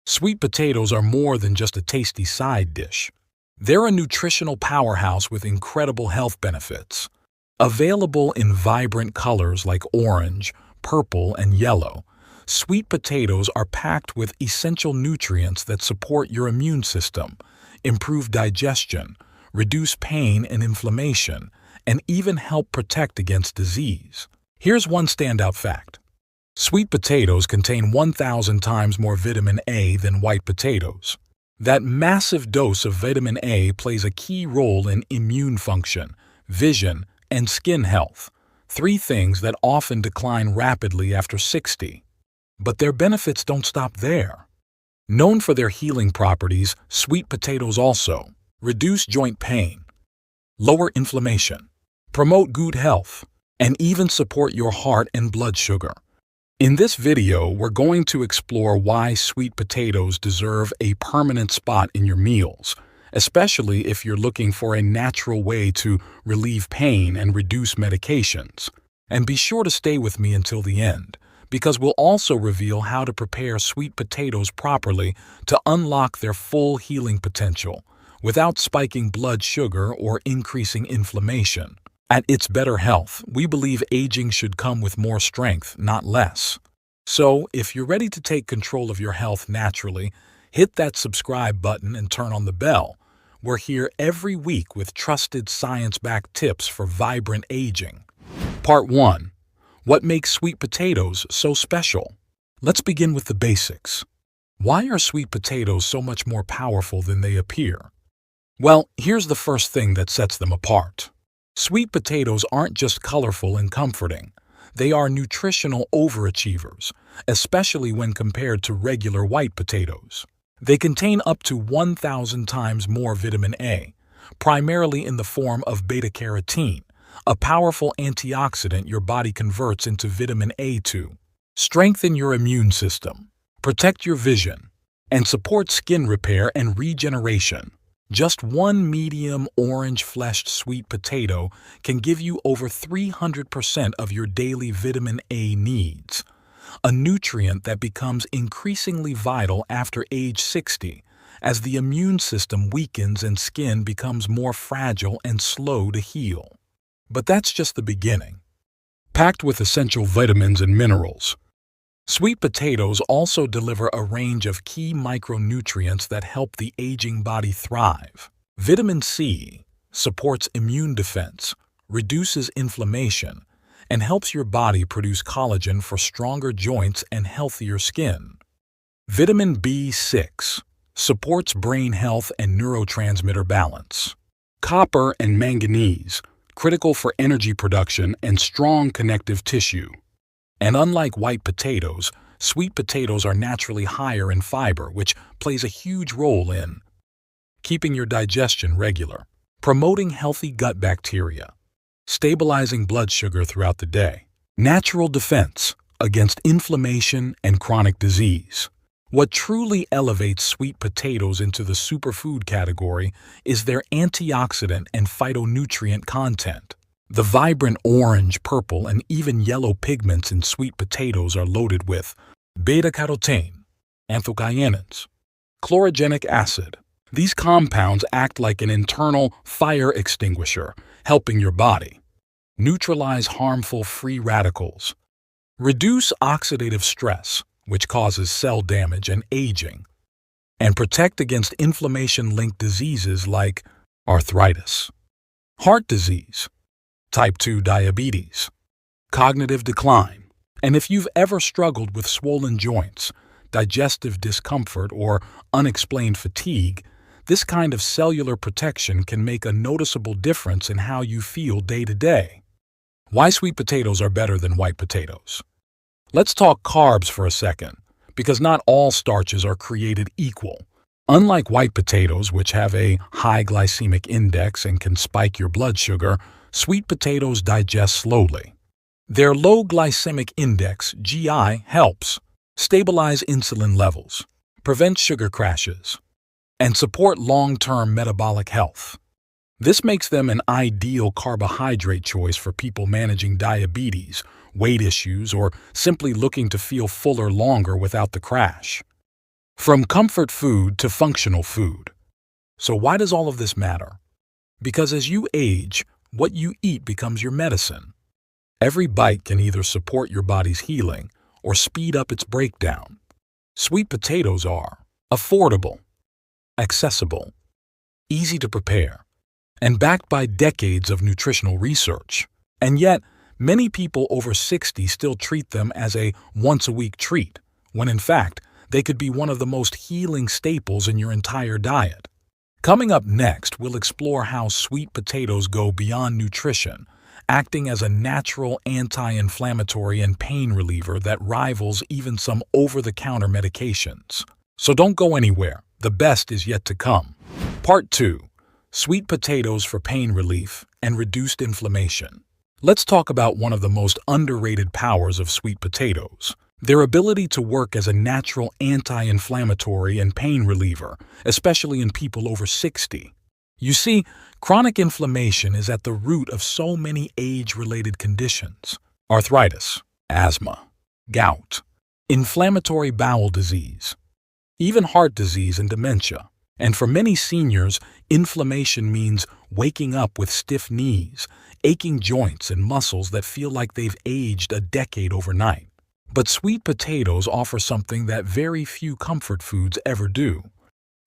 Sweet potatoes are more than just a tasty side dish. They're a nutritional powerhouse with incredible health benefits. Available in vibrant colors like orange, purple, and yellow, sweet potatoes are packed with essential nutrients that support your immune system, improve digestion, reduce pain and inflammation, and even help protect against disease. Here's one standout fact. Sweet potatoes contain 1,000 times more vitamin A than white potatoes. That massive dose of vitamin A plays a key role in immune function, vision, and skin health, three things that often decline rapidly after 60. But their benefits don't stop there. Known for their healing properties, sweet potatoes also reduce joint pain, lower inflammation, promote good health, and even support your heart and blood sugar. In this video, we're going to explore why sweet potatoes deserve a permanent spot in your meals, especially if you're looking for a natural way to relieve pain and reduce medications. And be sure to stay with me until the end, because we'll also reveal how to prepare sweet potatoes properly to unlock their full healing potential without spiking blood sugar or increasing inflammation. At its better health, we believe aging should come with more strength, not less. So, if you're ready to take control of your health naturally, hit that subscribe button and turn on the bell. We're here every week with trusted science-backed tips for vibrant aging. Part 1. What makes sweet potatoes so special? Let's begin with the basics. Why are sweet potatoes so much more powerful than they appear? Well, here's the first thing that sets them apart. Sweet potatoes aren't just colorful and comforting. They are nutritional overachievers, especially when compared to regular white potatoes. They contain up to 1,000 times more vitamin A, primarily in the form of beta-carotene, a powerful antioxidant your body converts into vitamin A2. Strengthen your immune system, protect your vision, and support skin repair and regeneration. Just one medium orange-fleshed sweet potato can give you over 300% of your daily vitamin A needs, a nutrient that becomes increasingly vital after age 60 as the immune system weakens and skin becomes more fragile and slow to heal. But that's just the beginning. Packed with essential vitamins and minerals, sweet potatoes also deliver a range of key micronutrients that help the aging body thrive. Vitamin C supports immune defense, reduces inflammation, and helps your body produce collagen for stronger joints and healthier skin. Vitamin B6 supports brain health and neurotransmitter balance. Copper and manganese, critical for energy production and strong connective tissue. And unlike white potatoes, sweet potatoes are naturally higher in fiber, which plays a huge role in keeping your digestion regular, promoting healthy gut bacteria, stabilizing blood sugar throughout the day, natural defense against inflammation and chronic disease. What truly elevates sweet potatoes into the superfood category is their antioxidant and phytonutrient content. The vibrant orange, purple, and even yellow pigments in sweet potatoes are loaded with beta-carotene, anthocyanins, chlorogenic acid. These compounds act like an internal fire extinguisher, helping your body neutralize harmful free radicals, reduce oxidative stress, which causes cell damage and aging, and protect against inflammation-linked diseases like arthritis, heart disease, type 2 diabetes, cognitive decline, and if you've ever struggled with swollen joints, digestive discomfort, or unexplained fatigue, this kind of cellular protection can make a noticeable difference in how you feel day to day. Why sweet potatoes are better than white potatoes? Let's talk carbs for a second, because not all starches are created equal. Unlike white potatoes, which have a high glycemic index and can spike your blood sugar, sweet potatoes digest slowly. Their low glycemic index, GI, helps stabilize insulin levels, prevent sugar crashes, and support long-term metabolic health. This makes them an ideal carbohydrate choice for people managing diabetes, weight issues, or simply looking to feel fuller longer without the crash. From comfort food to functional food. So why does all of this matter? Because as you age, what you eat becomes your medicine. Every bite can either support your body's healing or speed up its breakdown. Sweet potatoes are affordable, accessible, easy to prepare, and backed by decades of nutritional research. And yet, many people over 60 still treat them as a once-a-week treat, when in fact, they could be one of the most healing staples in your entire diet. Coming up next, we'll explore how sweet potatoes go beyond nutrition, acting as a natural anti-inflammatory and pain reliever that rivals even some over-the-counter medications. So don't go anywhere. The best is yet to come. Part 2. Sweet potatoes for pain relief and reduced inflammation. Let's talk about one of the most underrated powers of sweet potatoes: their ability to work as a natural anti-inflammatory and pain reliever, especially in people over 60. You see, chronic inflammation is at the root of so many age-related conditions: arthritis, asthma, gout, inflammatory bowel disease, even heart disease and dementia. And for many seniors, inflammation means waking up with stiff knees, aching joints and muscles that feel like they've aged a decade overnight. But sweet potatoes offer something that very few comfort foods ever do.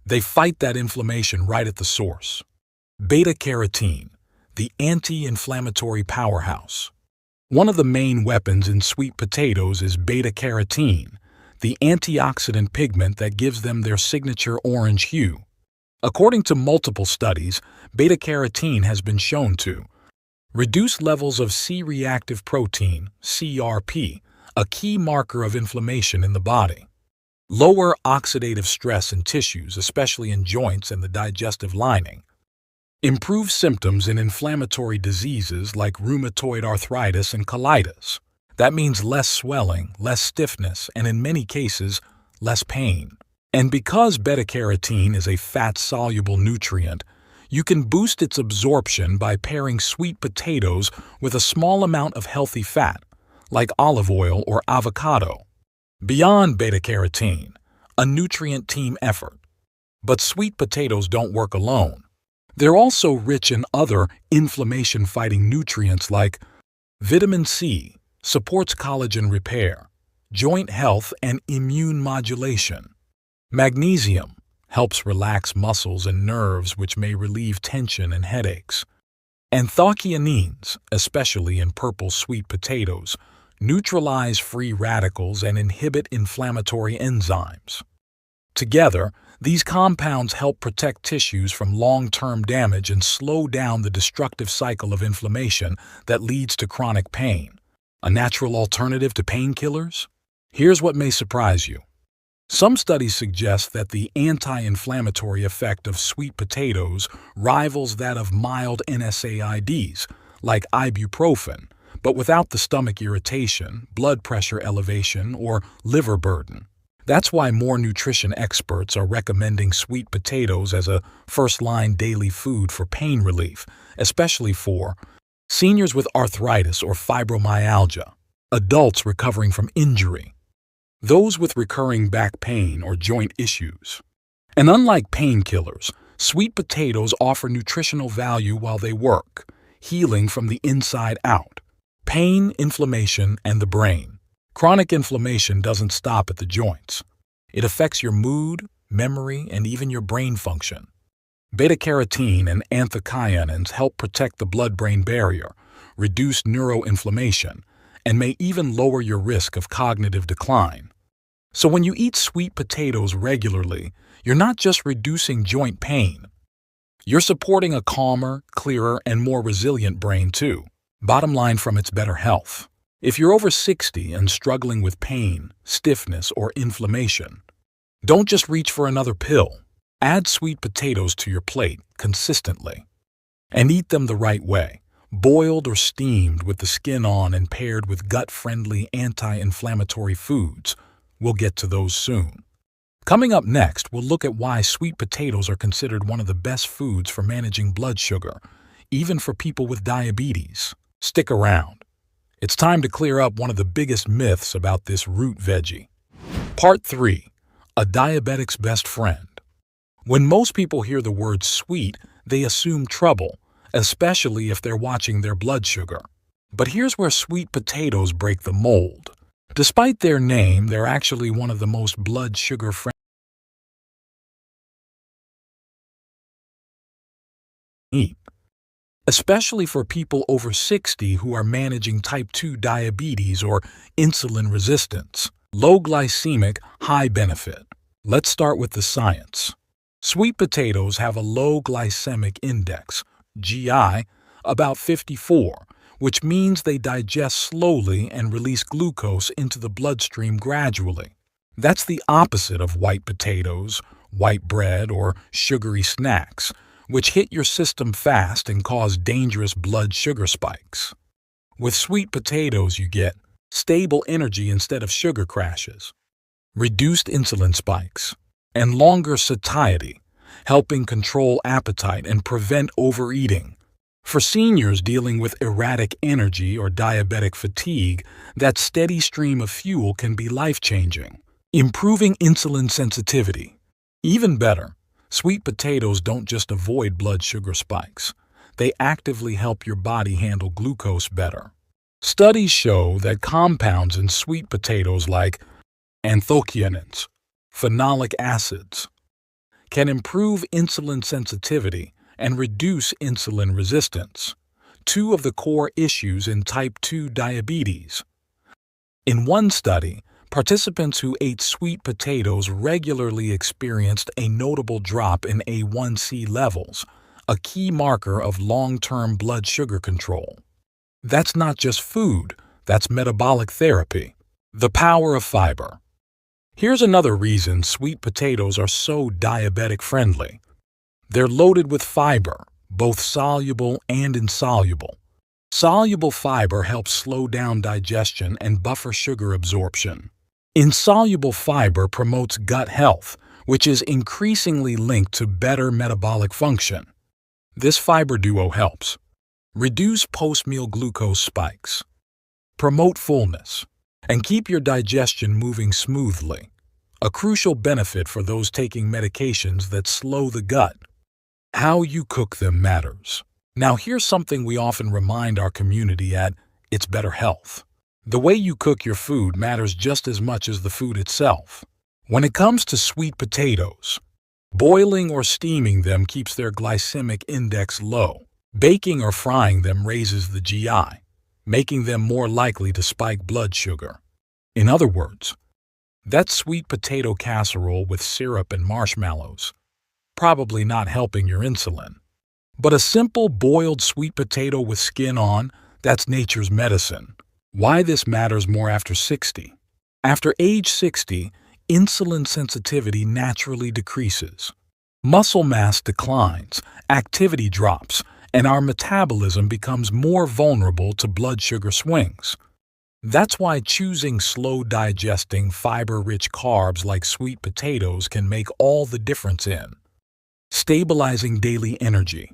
They fight that inflammation right at the source. Beta-carotene, the anti-inflammatory powerhouse. One of the main weapons in sweet potatoes is beta-carotene, the antioxidant pigment that gives them their signature orange hue. According to multiple studies, beta-carotene has been shown to reduce levels of C-reactive protein, CRP, a key marker of inflammation in the body, lower oxidative stress in tissues, especially in joints and the digestive lining, improve symptoms in inflammatory diseases like rheumatoid arthritis and colitis. That means less swelling, less stiffness, and in many cases, less pain. And because beta-carotene is a fat-soluble nutrient, you can boost its absorption by pairing sweet potatoes with a small amount of healthy fat, like olive oil or avocado. Beyond beta-carotene, a nutrient team effort. But sweet potatoes don't work alone. They're also rich in other inflammation-fighting nutrients like vitamin C, supports collagen repair, joint health and immune modulation. Magnesium helps relax muscles and nerves, which may relieve tension and headaches. Anthocyanins, especially in purple sweet potatoes, neutralize free radicals and inhibit inflammatory enzymes. Together, these compounds help protect tissues from long-term damage and slow down the destructive cycle of inflammation that leads to chronic pain. A natural alternative to painkillers? Here's what may surprise you. Some studies suggest that the anti-inflammatory effect of sweet potatoes rivals that of mild NSAIDs, like ibuprofen, but without the stomach irritation, blood pressure elevation, or liver burden. That's why more nutrition experts are recommending sweet potatoes as a first-line daily food for pain relief, especially for seniors with arthritis or fibromyalgia, adults recovering from injury, those with recurring back pain or joint issues. And unlike painkillers, sweet potatoes offer nutritional value while they work, healing from the inside out. Pain, inflammation, and the brain. Chronic inflammation doesn't stop at the joints. It affects your mood, memory, and even your brain function. Beta-carotene and anthocyanins help protect the blood-brain barrier, reduce neuroinflammation, and may even lower your risk of cognitive decline. So when you eat sweet potatoes regularly, you're not just reducing joint pain. You're supporting a calmer, clearer, and more resilient brain too. Bottom line from its better health. If you're over 60 and struggling with pain, stiffness, or inflammation, don't just reach for another pill. Add sweet potatoes to your plate consistently. And eat them the right way, boiled or steamed with the skin on and paired with gut-friendly anti-inflammatory foods. We'll get to those soon. Coming up next, we'll look at why sweet potatoes are considered one of the best foods for managing blood sugar, even for people with diabetes. Stick around. It's time to clear up one of the biggest myths about this root veggie. Part 3. a diabetic's best friend. When most people hear the word sweet, they assume trouble, especially if they're watching their blood sugar. But here's where sweet potatoes break the mold. Despite their name, they're actually one of the most blood sugar-friendly eat, especially for people over 60 who are managing type 2 diabetes or insulin resistance. Low glycemic, high benefit. Let's start with the science. Sweet potatoes have a low glycemic index, GI, about 54, which means they digest slowly and release glucose into the bloodstream gradually. That's the opposite of white potatoes, white bread, or sugary snacks, which hit your system fast and cause dangerous blood sugar spikes. With sweet potatoes, you get stable energy instead of sugar crashes, reduced insulin spikes, and longer satiety, helping control appetite and prevent overeating. For seniors dealing with erratic energy or diabetic fatigue, that steady stream of fuel can be life-changing, improving insulin sensitivity. Even better, sweet potatoes don't just avoid blood sugar spikes. They actively help your body handle glucose better. Studies show that compounds in sweet potatoes like antioxidants, phenolic acids, can improve insulin sensitivity and reduce insulin resistance, two of the core issues in type 2 diabetes. In one study, participants who ate sweet potatoes regularly experienced a notable drop in A1C levels, a key marker of long-term blood sugar control. That's not just food, that's metabolic therapy. The power of fiber. Here's another reason sweet potatoes are so diabetic-friendly. They're loaded with fiber, both soluble and insoluble. Soluble fiber helps slow down digestion and buffer sugar absorption. Insoluble fiber promotes gut health, which is increasingly linked to better metabolic function. This fiber duo helps reduce post-meal glucose spikes, promote fullness, and keep your digestion moving smoothly, a crucial benefit for those taking medications that slow the gut. How you cook them matters. Now here's something we often remind our community at It's Better Health. The way you cook your food matters just as much as the food itself. When it comes to sweet potatoes, boiling or steaming them keeps their glycemic index low. Baking or frying them raises the GI, making them more likely to spike blood sugar. In other words, that sweet potato casserole with syrup and marshmallows, probably not helping your insulin. But a simple boiled sweet potato with skin on, that's nature's medicine. Why this matters more after 60. After age 60, insulin sensitivity naturally decreases. Muscle mass declines, activity drops, and our metabolism becomes more vulnerable to blood sugar swings. That's why choosing slow-digesting, fiber-rich carbs like sweet potatoes can make all the difference in stabilizing daily energy,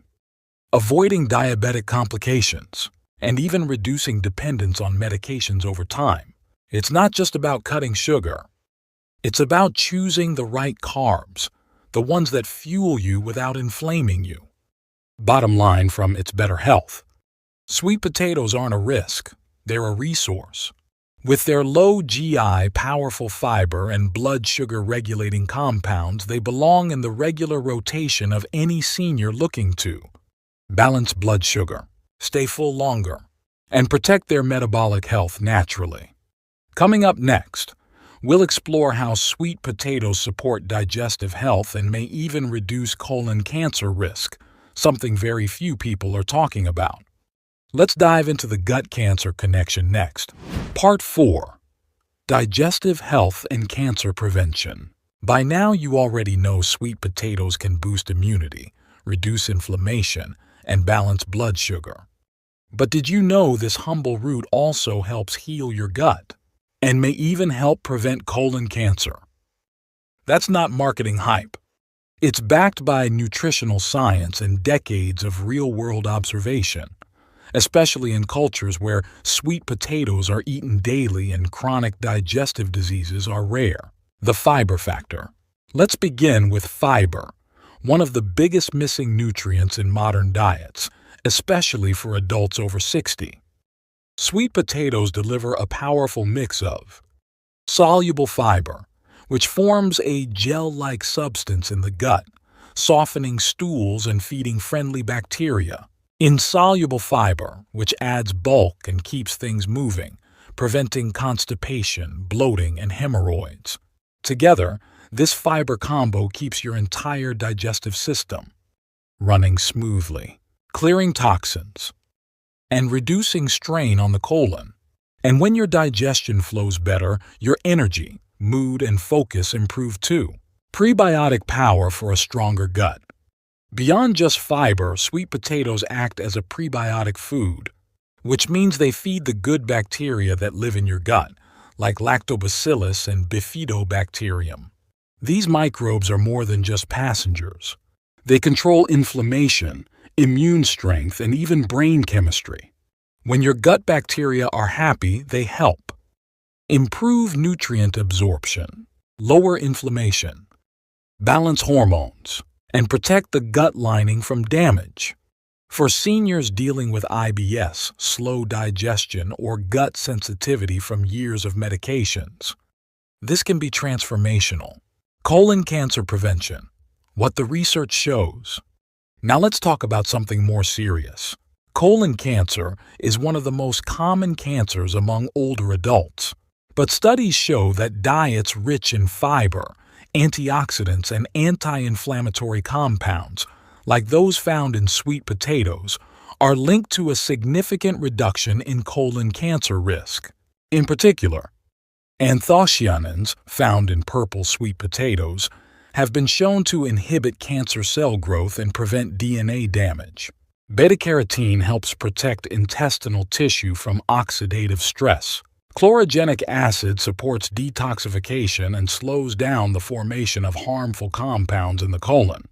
avoiding diabetic complications, and even reducing dependence on medications over time. It's not just about cutting sugar. It's about choosing the right carbs, the ones that fuel you without inflaming you. Bottom line from It's Better Health. Sweet potatoes aren't a risk, they're a resource. With their low GI, powerful fiber, and blood sugar regulating compounds, they belong in the regular rotation of any senior looking to balance blood sugar, stay full longer, and protect their metabolic health naturally. Coming up next, we'll explore how sweet potatoes support digestive health and may even reduce colon cancer risk, something very few people are talking about. Let's dive into the gut cancer connection next. Part 4. Digestive health and cancer prevention. By now you already know sweet potatoes can boost immunity, reduce inflammation, and balance blood sugar. But did you know this humble root also helps heal your gut and may even help prevent colon cancer? That's not marketing hype. It's backed by nutritional science and decades of real-world observation, especially in cultures where sweet potatoes are eaten daily and chronic digestive diseases are rare. The fiber factor. Let's begin with fiber, one of the biggest missing nutrients in modern diets, especially for adults over 60. Sweet potatoes deliver a powerful mix of soluble fiber, which forms a gel-like substance in the gut, softening stools and feeding friendly bacteria. Insoluble fiber, which adds bulk and keeps things moving, preventing constipation, bloating, and hemorrhoids. Together, this fiber combo keeps your entire digestive system running smoothly, clearing toxins, and reducing strain on the colon. And when your digestion flows better, your energy, mood, and focus improve too. Prebiotic power for a stronger gut. Beyond just fiber, sweet potatoes act as a prebiotic food, which means they feed the good bacteria that live in your gut, like lactobacillus and bifidobacterium. These microbes are more than just passengers. They control inflammation, immune strength, and even brain chemistry. When your gut bacteria are happy, they help improve nutrient absorption, lower inflammation, balance hormones, and protect the gut lining from damage. For seniors dealing with IBS, slow digestion, or gut sensitivity from years of medications, this can be transformational. Colon cancer prevention. What the research shows. Now let's talk about something more serious. Colon cancer is one of the most common cancers among older adults, but studies show that diets rich in fiber, antioxidants, and anti-inflammatory compounds, like those found in sweet potatoes, are linked to a significant reduction in colon cancer risk. In particular, anthocyanins, found in purple sweet potatoes, have been shown to inhibit cancer cell growth and prevent DNA damage. Beta-carotene helps protect intestinal tissue from oxidative stress. Chlorogenic acid supports detoxification and slows down the formation of harmful compounds in the colon.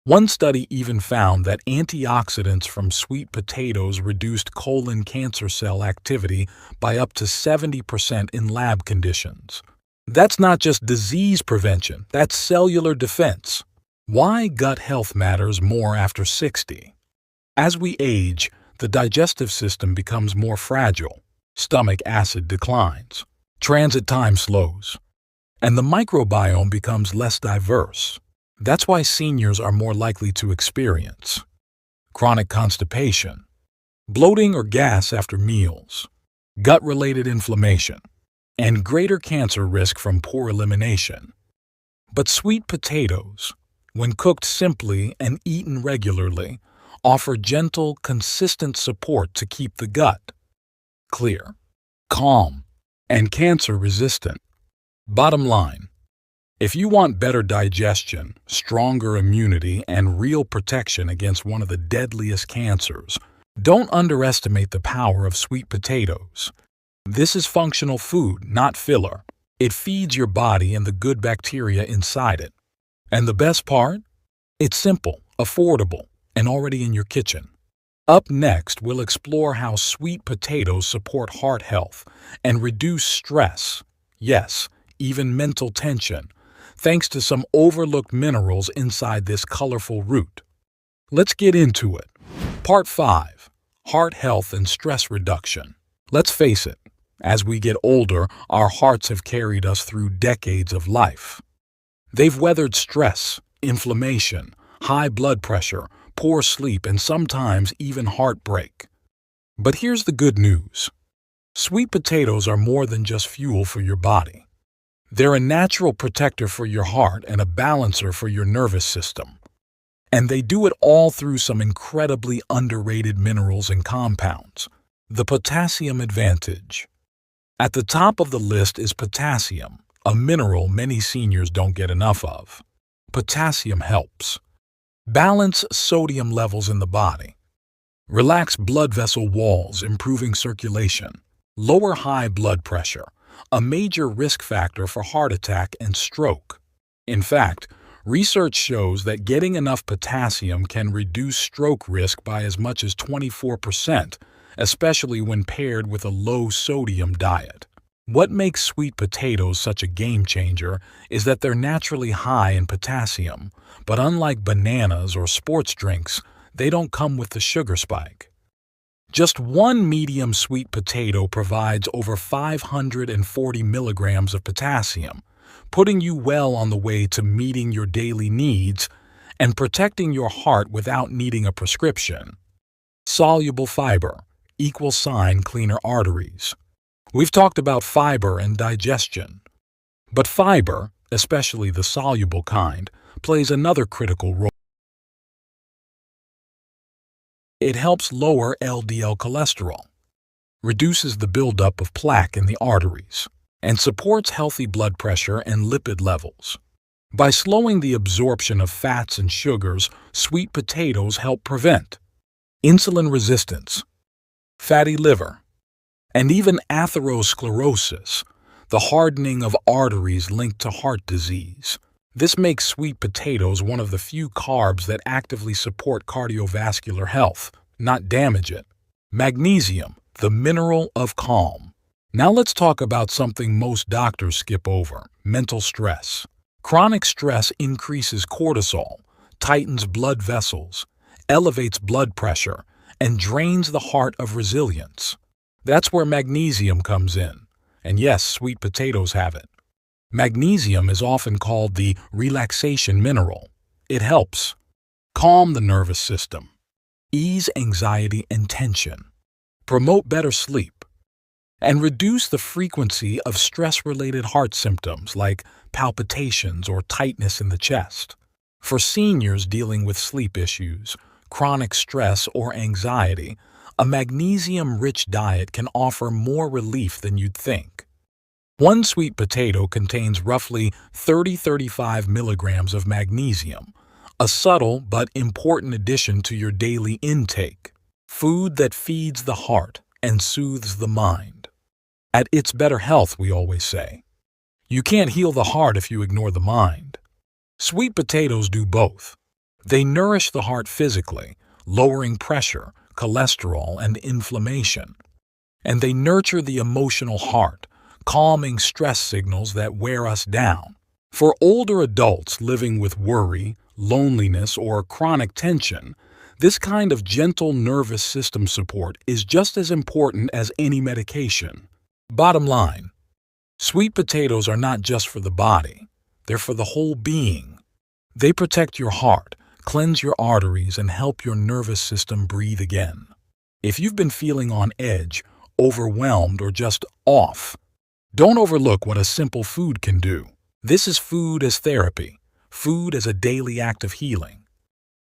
One study even found that antioxidants from sweet potatoes reduced colon cancer cell activity by up to 70% in lab conditions. That's not just disease prevention, that's cellular defense. Why gut health matters more after 60? As we age, the digestive system becomes more fragile. Stomach acid declines, transit time slows, and the microbiome becomes less diverse. That's why seniors are more likely to experience chronic constipation, bloating or gas after meals, gut-related inflammation, and greater cancer risk from poor elimination. But sweet potatoes, when cooked simply and eaten regularly, offer gentle, consistent support to keep the gut clear, calm, and cancer-resistant. Bottom line, if you want better digestion, stronger immunity, and real protection against one of the deadliest cancers, don't underestimate the power of sweet potatoes. This is functional food, not filler. It feeds your body and the good bacteria inside it. And the best part? It's simple, affordable, and already in your kitchen. Up next, we'll explore how sweet potatoes support heart health and reduce stress, yes, even mental tension, thanks to some overlooked minerals inside this colorful root. Let's get into it. Part 5. Heart health and stress reduction. Let's face it, as we get older, our hearts have carried us through decades of life. They've weathered stress, inflammation, high blood pressure, poor sleep, and sometimes even heartbreak. But here's the good news. Sweet potatoes are more than just fuel for your body. They're a natural protector for your heart and a balancer for your nervous system. And they do it all through some incredibly underrated minerals and compounds. The potassium advantage. At the top of the list is potassium, a mineral many seniors don't get enough of. Potassium helps balance sodium levels in the body, relax blood vessel walls, improving circulation, lower high blood pressure, a major risk factor for heart attack and stroke. In fact, research shows that getting enough potassium can reduce stroke risk by as much as 24%, especially when paired with a low-sodium diet. What makes sweet potatoes such a game changer is that they're naturally high in potassium, but unlike bananas or sports drinks, they don't come with the sugar spike. Just one medium sweet potato provides over 540 milligrams of potassium, putting you well on the way to meeting your daily needs and protecting your heart without needing a prescription. Soluble fiber equals sign cleaner arteries. We've talked about fiber and digestion, but fiber, especially the soluble kind, plays another critical role. It helps lower LDL cholesterol, reduces the buildup of plaque in the arteries, and supports healthy blood pressure and lipid levels. By slowing the absorption of fats and sugars, sweet potatoes help prevent insulin resistance, fatty liver, and even atherosclerosis, the hardening of arteries linked to heart disease. This makes sweet potatoes one of the few carbs that actively support cardiovascular health, not damage it. Magnesium, the mineral of calm. Now let's talk about something most doctors skip over: mental stress. Chronic stress increases cortisol, tightens blood vessels, elevates blood pressure, and drains the heart of resilience. That's where magnesium comes in, and yes, sweet potatoes have it. Magnesium is often called the relaxation mineral. It helps calm the nervous system, ease anxiety and tension, promote better sleep, and reduce the frequency of stress-related heart symptoms like palpitations or tightness in the chest. For seniors dealing with sleep issues, chronic stress, or anxiety, a magnesium-rich diet can offer more relief than you'd think. One sweet potato contains roughly 30-35 milligrams of magnesium, a subtle but important addition to your daily intake. Food that feeds the heart and soothes the mind. At It's Better Health, we always say, you can't heal the heart if you ignore the mind. Sweet potatoes do both. They nourish the heart physically, lowering pressure, cholesterol, and inflammation. And they nurture the emotional heart, calming stress signals that wear us down. For older adults living with worry, loneliness, or chronic tension, this kind of gentle nervous system support is just as important as any medication. Bottom line, sweet potatoes are not just for the body, they're for the whole being. They protect your heart, cleanse your arteries, and help your nervous system breathe again. If you've been feeling on edge, overwhelmed, or just off, don't overlook what a simple food can do. This is food as therapy, food as a daily act of healing.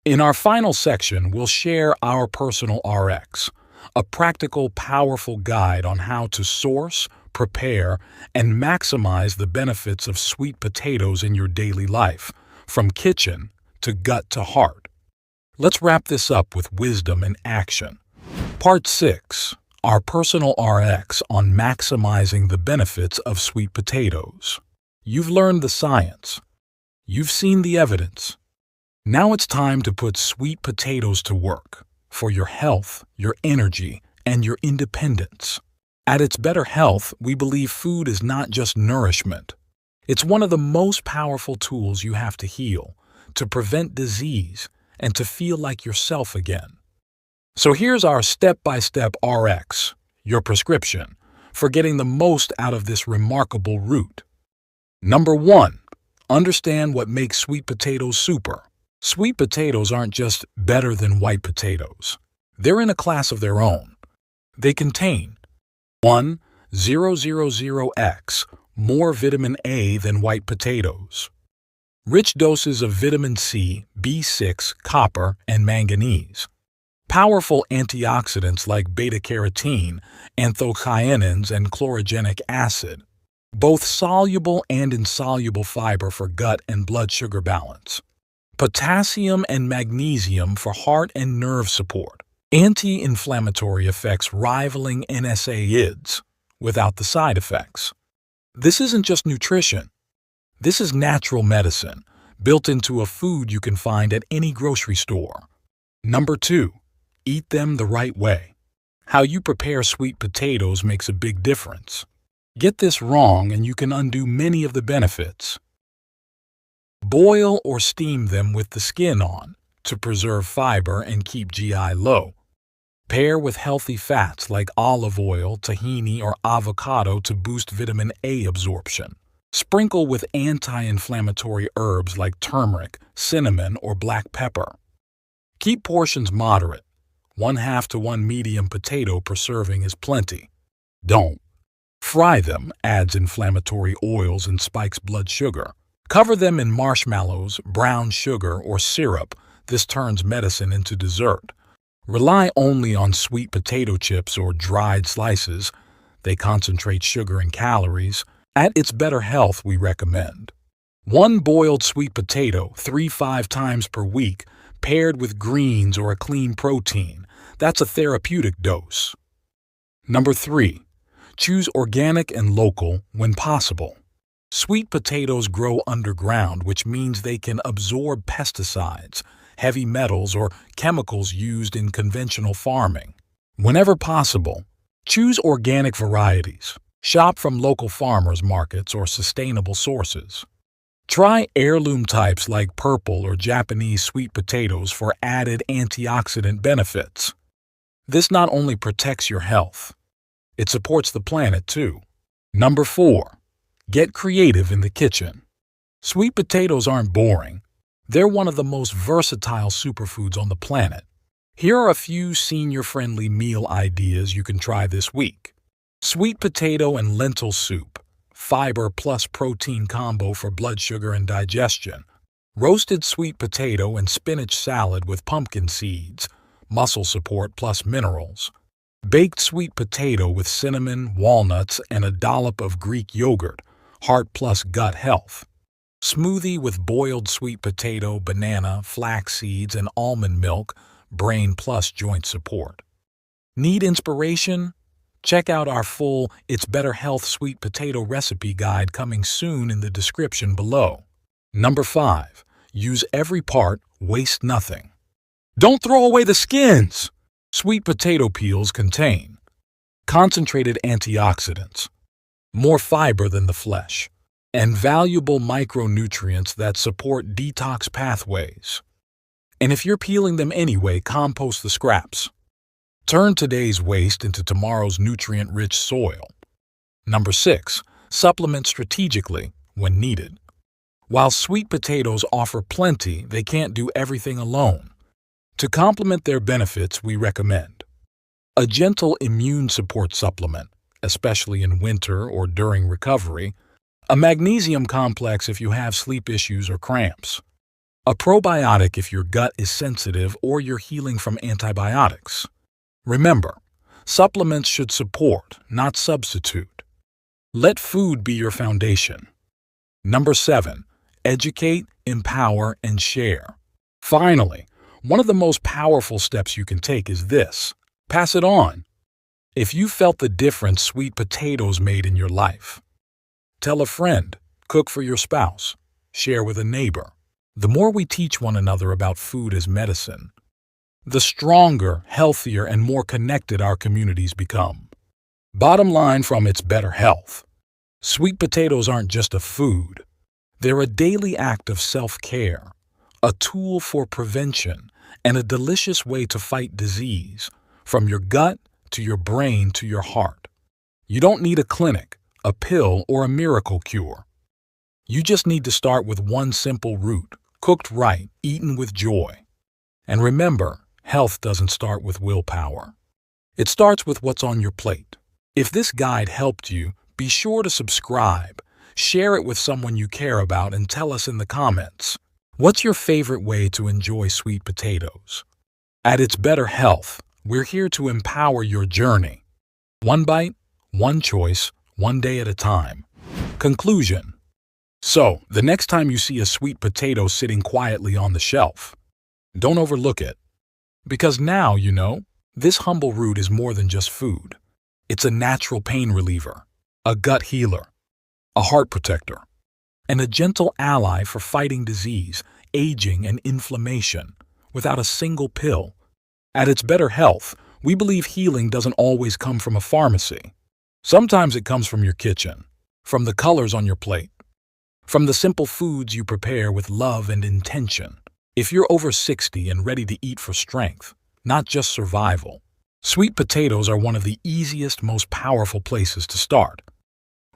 In our final section, we'll share our personal RX, a practical, powerful guide on how to source, prepare, and maximize the benefits of sweet potatoes in your daily life, from kitchen to gut to heart. Let's wrap this up with wisdom and action. Part 6. Our personal RX on maximizing the benefits of sweet potatoes. You've learned the science. You've seen the evidence. Now it's time to put sweet potatoes to work for your health, your energy, and your independence. At It's Better Health, we believe food is not just nourishment. It's one of the most powerful tools you have to heal, to prevent disease, and to feel like yourself again. So here's our step-by-step RX, your prescription, for getting the most out of this remarkable root. Number 1. Understand what makes sweet potatoes super. Sweet potatoes aren't just better than white potatoes. They're in a class of their own. They contain 1,000x more vitamin A than white potatoes. Rich doses of vitamin C, B6, copper, and manganese. Powerful antioxidants like beta-carotene, anthocyanins, and chlorogenic acid. Both soluble and insoluble fiber for gut and blood sugar balance. Potassium and magnesium for heart and nerve support. Anti-inflammatory effects rivaling NSAIDs without the side effects. This isn't just nutrition. This is natural medicine, built into a food you can find at any grocery store. Number 2. Eat them the right way. How you prepare sweet potatoes makes a big difference. Get this wrong and you can undo many of the benefits. Boil or steam them with the skin on to preserve fiber and keep GI low. Pair with healthy fats like olive oil, tahini, or avocado to boost vitamin A absorption. Sprinkle with anti-inflammatory herbs like turmeric, cinnamon, or black pepper. Keep portions moderate. 1/2 to 1 medium potato per serving is plenty. Don't fry them, adds inflammatory oils and spikes blood sugar. Cover them in marshmallows, brown sugar, or syrup. This turns medicine into dessert. Rely only on sweet potato chips or dried slices. They concentrate sugar and calories. At its better health, we recommend 1 boiled sweet potato 3-5 times per week, paired with greens or a clean protein. That's a therapeutic dose. Number 3. Choose organic and local when possible. Sweet potatoes grow underground, which means they can absorb pesticides, heavy metals, or chemicals used in conventional farming. Whenever possible, choose organic varieties. Shop from local farmers markets or sustainable sources. Try heirloom types like purple or Japanese sweet potatoes for added antioxidant benefits. This not only protects your health, it supports the planet too. Number 4. Get creative in the kitchen. Sweet potatoes aren't boring. They're one of the most versatile superfoods on the planet. Here are a few senior-friendly meal ideas you can try this week. Sweet potato and lentil soup, fiber plus protein combo for blood sugar and digestion. Roasted sweet potato and spinach salad with pumpkin seeds, muscle support plus minerals. Baked sweet potato with cinnamon, walnuts, and a dollop of Greek yogurt, heart plus gut health. Smoothie with boiled sweet potato, banana, flax seeds, and almond milk, brain plus joint support. Need inspiration? Check out our full It's Better Health sweet potato recipe guide coming soon in the description below. Number 5. Use every part, waste nothing. Don't throw away the skins! Sweet potato peels contain concentrated antioxidants, more fiber than the flesh, and valuable micronutrients that support detox pathways. And if you're peeling them anyway, compost the scraps. Turn today's waste into tomorrow's nutrient-rich soil. Number 6. Supplement strategically when needed. While sweet potatoes offer plenty, they can't do everything alone. To complement their benefits, we recommend a gentle immune support supplement, especially in winter or during recovery, a magnesium complex if you have sleep issues or cramps, a probiotic if your gut is sensitive or you're healing from antibiotics. Remember, supplements should support, not substitute. Let food be your foundation. Number 7. Educate, empower, and share. Finally, one of the most powerful steps you can take is this: pass it on. If you felt the difference sweet potatoes made in your life, tell a friend, cook for your spouse, share with a neighbor. The more we teach one another about food as medicine, the stronger, healthier, and more connected our communities become. Bottom line from It's Better Health: sweet potatoes aren't just a food. They're a daily act of self-care, a tool for prevention, and a delicious way to fight disease, from your gut to your brain to your heart. You don't need a clinic, a pill, or a miracle cure. You just need to start with one simple root, cooked right, eaten with joy. And remember, health doesn't start with willpower. It starts with what's on your plate. If this guide helped you, be sure to subscribe, share it with someone you care about, and tell us in the comments, what's your favorite way to enjoy sweet potatoes? At It's Better Health, we're here to empower your journey. One bite, one choice, one day at a time. Conclusion. So, the next time you see a sweet potato sitting quietly on the shelf, don't overlook it. Because now, you know, this humble root is more than just food. It's a natural pain reliever, a gut healer, a heart protector, and a gentle ally for fighting disease, aging, and inflammation without a single pill. At It's Better Health, we believe healing doesn't always come from a pharmacy. Sometimes it comes from your kitchen, from the colors on your plate, from the simple foods you prepare with love and intention. If you're over 60 and ready to eat for strength, not just survival, sweet potatoes are one of the easiest, most powerful places to start.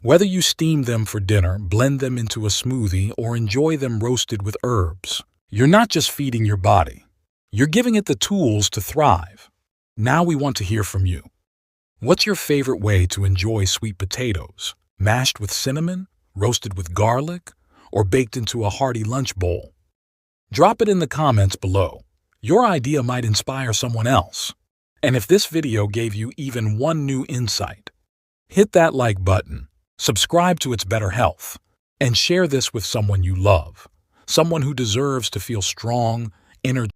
Whether you steam them for dinner, blend them into a smoothie, or enjoy them roasted with herbs, you're not just feeding your body, you're giving it the tools to thrive. Now we want to hear from you. What's your favorite way to enjoy sweet potatoes? Mashed with cinnamon, roasted with garlic, or baked into a hearty lunch bowl? Drop it in the comments below. Your idea might inspire someone else. And if this video gave you even one new insight, hit that like button, subscribe to It's Better Health, and share this with someone you love, someone who deserves to feel strong, energetic.